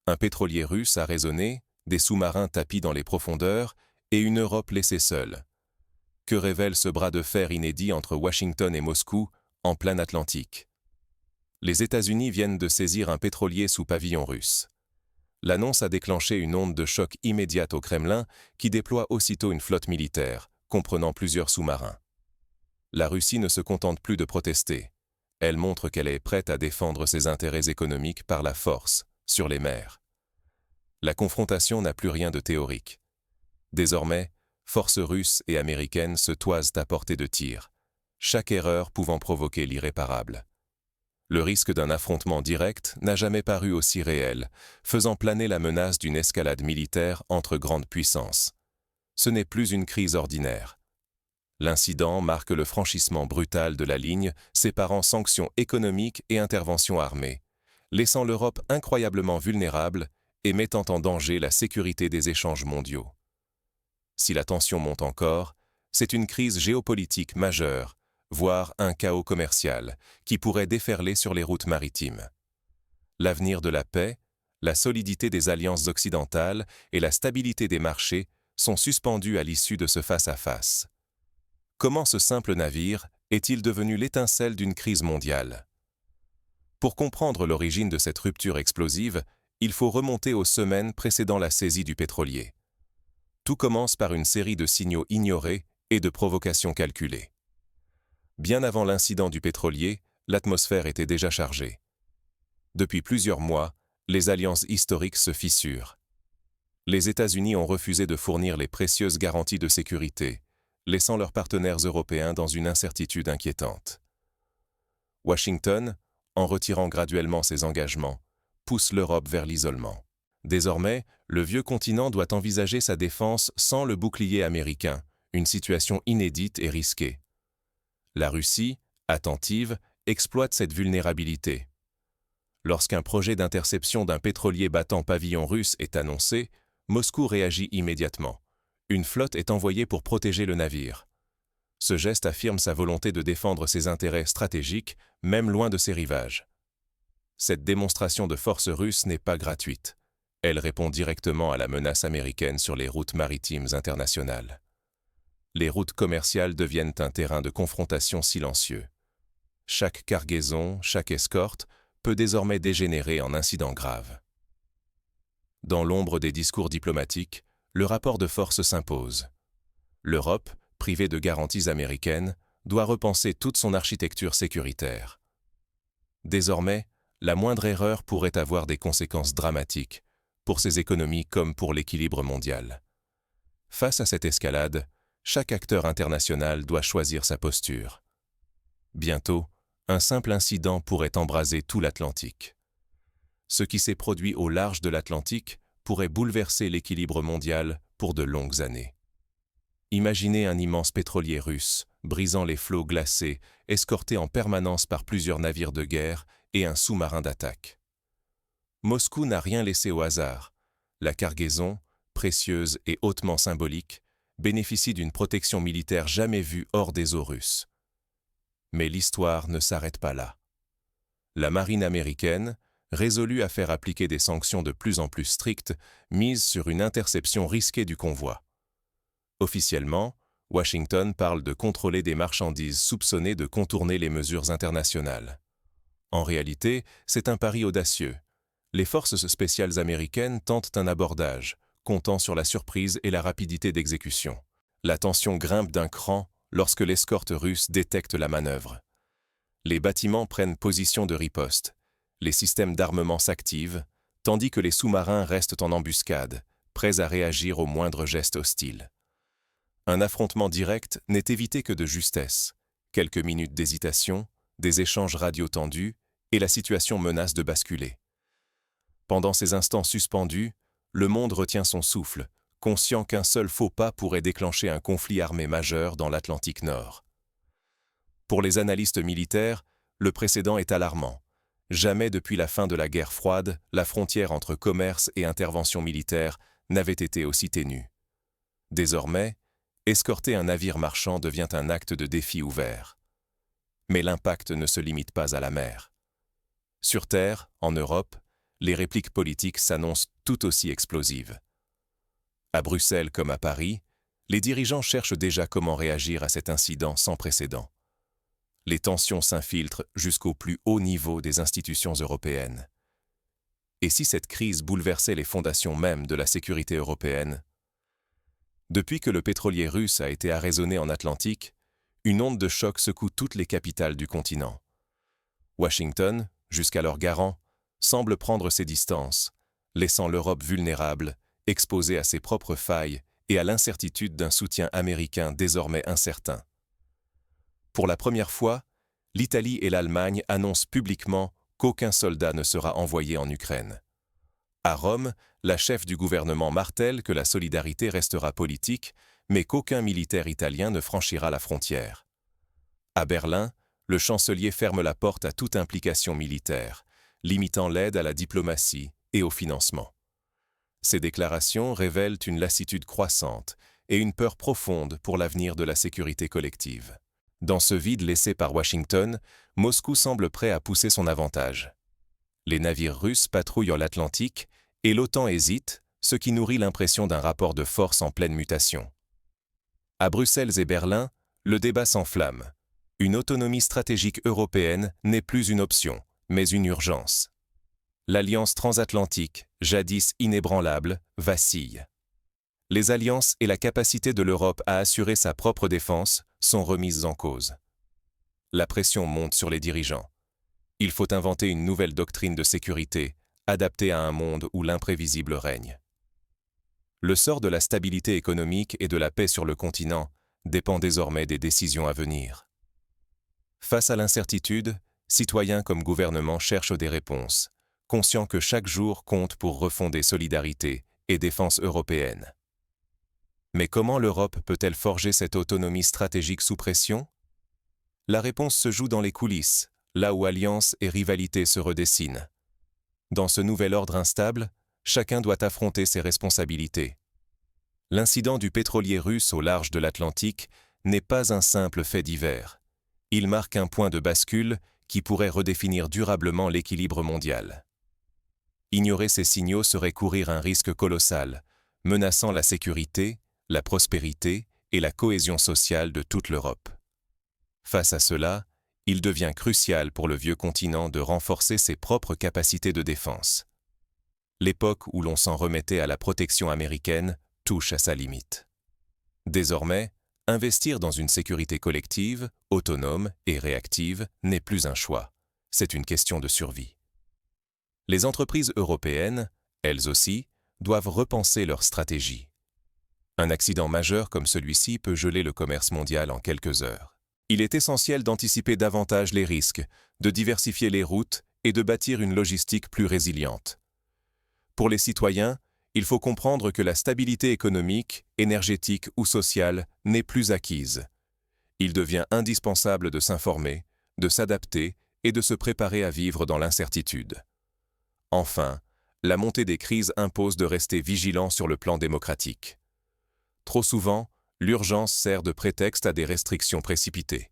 Un pétrolier russe a résonné, des sous-marins tapis dans les profondeurs et une Europe laissée seule. Que révèle ce bras de fer inédit entre Washington et Moscou, en plein Atlantique? Les États-Unis viennent de saisir un pétrolier sous pavillon russe. L'annonce a déclenché une onde de choc immédiate au Kremlin qui déploie aussitôt une flotte militaire, comprenant plusieurs sous-marins. La Russie ne se contente plus de protester. Elle montre qu'elle est prête à défendre ses intérêts économiques par la force, sur les mers. La confrontation n'a plus rien de théorique. Désormais, forces russes et américaines se toisent à portée de tir, chaque erreur pouvant provoquer l'irréparable. Le risque d'un affrontement direct n'a jamais paru aussi réel, faisant planer la menace d'une escalade militaire entre grandes puissances. Ce n'est plus une crise ordinaire. L'incident marque le franchissement brutal de la ligne séparant sanctions économiques et interventions armées, laissant l'Europe incroyablement vulnérable et mettant en danger la sécurité des échanges mondiaux. Si la tension monte encore, c'est une crise géopolitique majeure, voire un chaos commercial, qui pourrait déferler sur les routes maritimes. L'avenir de la paix, la solidité des alliances occidentales et la stabilité des marchés sont suspendus à l'issue de ce face-à-face. Comment ce simple navire est-il devenu l'étincelle d'une crise mondiale? Pour comprendre l'origine de cette rupture explosive, il faut remonter aux semaines précédant la saisie du pétrolier. Tout commence par une série de signaux ignorés et de provocations calculées. Bien avant l'incident du pétrolier, l'atmosphère était déjà chargée. Depuis plusieurs mois, les alliances historiques se fissurent. Les États-Unis ont refusé de fournir les précieuses garanties de sécurité, laissant leurs partenaires européens dans une incertitude inquiétante. Washington, en retirant graduellement ses engagements, pousse l'Europe vers l'isolement. Désormais, le vieux continent doit envisager sa défense sans le bouclier américain, une situation inédite et risquée. La Russie, attentive, exploite cette vulnérabilité. Lorsqu'un projet d'interception d'un pétrolier battant pavillon russe est annoncé, Moscou réagit immédiatement. Une flotte est envoyée pour protéger le navire. Ce geste affirme sa volonté de défendre ses intérêts stratégiques, même loin de ses rivages. Cette démonstration de force russe n'est pas gratuite. Elle répond directement à la menace américaine sur les routes maritimes internationales. Les routes commerciales deviennent un terrain de confrontation silencieux. Chaque cargaison, chaque escorte peut désormais dégénérer en incident grave. Dans l'ombre des discours diplomatiques, le rapport de force s'impose. L'Europe, privée de garanties américaines, doit repenser toute son architecture sécuritaire. Désormais, la moindre erreur pourrait avoir des conséquences dramatiques, pour ses économies comme pour l'équilibre mondial. Face à cette escalade, chaque acteur international doit choisir sa posture. Bientôt, un simple incident pourrait embraser tout l'Atlantique. Ce qui s'est produit au large de l'Atlantique pourrait bouleverser l'équilibre mondial pour de longues années. Imaginez un immense pétrolier russe, brisant les flots glacés, escorté en permanence par plusieurs navires de guerre et un sous-marin d'attaque. Moscou n'a rien laissé au hasard. La cargaison, précieuse et hautement symbolique, bénéficie d'une protection militaire jamais vue hors des eaux russes. Mais l'histoire ne s'arrête pas là. La marine américaine, résolue à faire appliquer des sanctions de plus en plus strictes, mise sur une interception risquée du convoi. Officiellement, Washington parle de contrôler des marchandises soupçonnées de contourner les mesures internationales. En réalité, c'est un pari audacieux. Les forces spéciales américaines tentent un abordage, comptant sur la surprise et la rapidité d'exécution. La tension grimpe d'un cran lorsque l'escorte russe détecte la manœuvre. Les bâtiments prennent position de riposte, les systèmes d'armement s'activent, tandis que les sous-marins restent en embuscade, prêts à réagir au moindre geste hostile. Un affrontement direct n'est évité que de justesse. Quelques minutes d'hésitation, des échanges radio tendus, et la situation menace de basculer. Pendant ces instants suspendus, le monde retient son souffle, conscient qu'un seul faux pas pourrait déclencher un conflit armé majeur dans l'Atlantique Nord. Pour les analystes militaires, le précédent est alarmant. Jamais depuis la fin de la guerre froide, la frontière entre commerce et intervention militaire n'avait été aussi ténue. Désormais, escorter un navire marchand devient un acte de défi ouvert. Mais l'impact ne se limite pas à la mer. Sur Terre, en Europe, les répliques politiques s'annoncent tout aussi explosives. À Bruxelles comme à Paris, les dirigeants cherchent déjà comment réagir à cet incident sans précédent. Les tensions s'infiltrent jusqu'au plus haut niveau des institutions européennes. Et si cette crise bouleversait les fondations mêmes de la sécurité européenne? Depuis que le pétrolier russe a été arraisonné en Atlantique, une onde de choc secoue toutes les capitales du continent. Washington, jusqu'alors garant, semble prendre ses distances, laissant l'Europe vulnérable, exposée à ses propres failles et à l'incertitude d'un soutien américain désormais incertain. Pour la première fois, l'Italie et l'Allemagne annoncent publiquement qu'aucun soldat ne sera envoyé en Ukraine. À Rome, la chef du gouvernement martèle que la solidarité restera politique, mais qu'aucun militaire italien ne franchira la frontière. À Berlin, le chancelier ferme la porte à toute implication militaire, limitant l'aide à la diplomatie et au financement. Ces déclarations révèlent une lassitude croissante et une peur profonde pour l'avenir de la sécurité collective. Dans ce vide laissé par Washington, Moscou semble prêt à pousser son avantage. Les navires russes patrouillent l'Atlantique et l'OTAN hésite, ce qui nourrit l'impression d'un rapport de force en pleine mutation. À Bruxelles et Berlin, le débat s'enflamme. Une autonomie stratégique européenne n'est plus une option, mais une urgence. L'alliance transatlantique, jadis inébranlable, vacille. Les alliances et la capacité de l'Europe à assurer sa propre défense sont remises en cause. La pression monte sur les dirigeants. Il faut inventer une nouvelle doctrine de sécurité, adaptée à un monde où l'imprévisible règne. Le sort de la stabilité économique et de la paix sur le continent dépend désormais des décisions à venir. Face à l'incertitude, citoyens comme gouvernements cherchent des réponses, conscients que chaque jour compte pour refonder solidarité et défense européenne. Mais comment l'Europe peut-elle forger cette autonomie stratégique sous pression? La réponse se joue dans les coulisses, là où alliances et rivalités se redessinent. Dans ce nouvel ordre instable, chacun doit affronter ses responsabilités. L'incident du pétrolier russe au large de l'Atlantique n'est pas un simple fait divers. Il marque un point de bascule qui pourrait redéfinir durablement l'équilibre mondial. Ignorer ces signaux serait courir un risque colossal, menaçant la sécurité, la prospérité et la cohésion sociale de toute l'Europe. Face à cela, il devient crucial pour le vieux continent de renforcer ses propres capacités de défense. L'époque où l'on s'en remettait à la protection américaine touche à sa limite. Désormais, investir dans une sécurité collective, autonome et réactive n'est plus un choix, c'est une question de survie. Les entreprises européennes, elles aussi, doivent repenser leur stratégie. Un accident majeur comme celui-ci peut geler le commerce mondial en quelques heures. Il est essentiel d'anticiper davantage les risques, de diversifier les routes et de bâtir une logistique plus résiliente. Pour les citoyens, il faut comprendre que la stabilité économique, énergétique ou sociale n'est plus acquise. Il devient indispensable de s'informer, de s'adapter et de se préparer à vivre dans l'incertitude. Enfin, la montée des crises impose de rester vigilant sur le plan démocratique. Trop souvent, l'urgence sert de prétexte à des restrictions précipitées.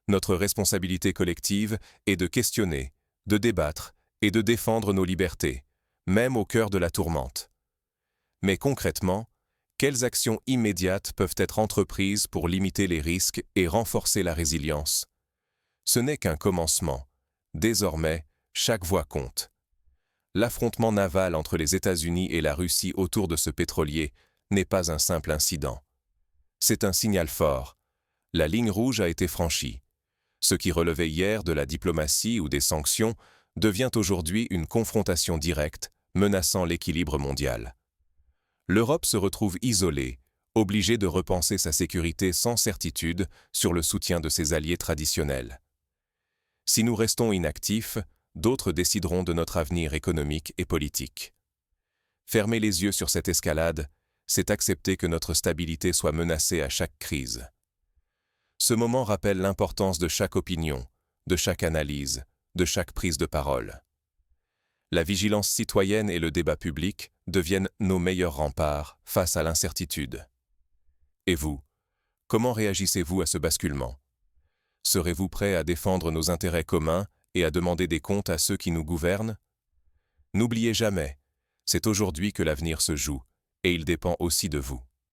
Notre responsabilité collective est de questionner, de débattre et de défendre nos libertés, même au cœur de la tourmente. Mais concrètement, quelles actions immédiates peuvent être entreprises pour limiter les risques et renforcer la résilience? Ce n'est qu'un commencement. Désormais, chaque voix compte. L'affrontement naval entre les États-Unis et la Russie autour de ce pétrolier n'est pas un simple incident. C'est un signal fort. La ligne rouge a été franchie. Ce qui relevait hier de la diplomatie ou des sanctions devient aujourd'hui une confrontation directe, menaçant l'équilibre mondial. L'Europe se retrouve isolée, obligée de repenser sa sécurité sans certitude sur le soutien de ses alliés traditionnels. Si nous restons inactifs, d'autres décideront de notre avenir économique et politique. Fermer les yeux sur cette escalade, c'est accepter que notre stabilité soit menacée à chaque crise. Ce moment rappelle l'importance de chaque opinion, de chaque analyse, de chaque prise de parole. La vigilance citoyenne et le débat public deviennent nos meilleurs remparts face à l'incertitude. Et vous, comment réagissez-vous à ce basculement? Serez-vous prêt à défendre nos intérêts communs et à demander des comptes à ceux qui nous gouvernent? N'oubliez jamais, c'est aujourd'hui que l'avenir se joue, et il dépend aussi de vous.